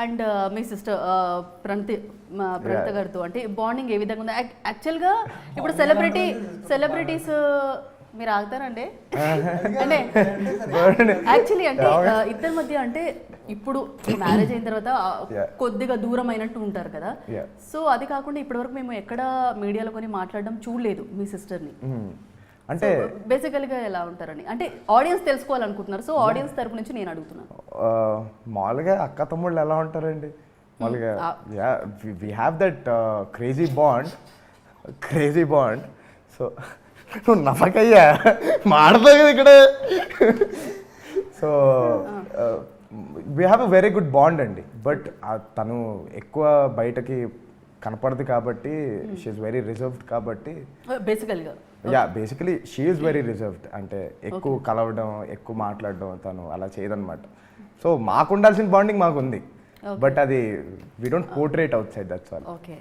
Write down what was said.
And me sister Pranitha గారితో అంటే bonding ఏ విధంగా ఉంది? యాక్చువల్గా ఇప్పుడు సెలబ్రిటీస్ మీరు ఆగుతారండి అంటే యాక్చువల్లీ అంటే ఇద్దరి మధ్య అంటే ఇప్పుడు మ్యారేజ్ అయిన తర్వాత కొద్దిగా దూరం అయినట్టు ఉంటారు కదా. సో అది కాకుండా ఇప్పటివరకు మేము ఎక్కడ మీడియాలో కొని మాట్లాడడం చూడలేదు మీ సిస్టర్ని. అంటే బేసికల్గా ఎలా ఉంటారని అంటే ఆడియన్స్ తెలుసుకోవాలనుకుంటున్నారు. సో ఆడియన్స్ తరపు నుంచి నేను అడుగుతున్నాను. మామూలుగా అక్క తమ్ముళ్ళు ఎలా ఉంటారండి మామూలుగా, we have that crazy bond. So నువ్వు నమ్మకయ్యా మాడతావు కదా ఇక్కడ. So we have a very good bond అండి. బట్ తను ఎక్కువ బయటకి కనపడదు కాబట్టి షీఈస్ వెరీ రిజర్వ్డ్ కాబట్టి basically she is very reserved. అంటే ఎక్కువ కలవడం ఎక్కువ మాట్లాడడం తను అలా చేయదన్నమాట. సో మాకు ఉండాల్సిన బాండింగ్ మాకు ఉంది, బట్ అది we don't portray outside, that's all. Okay.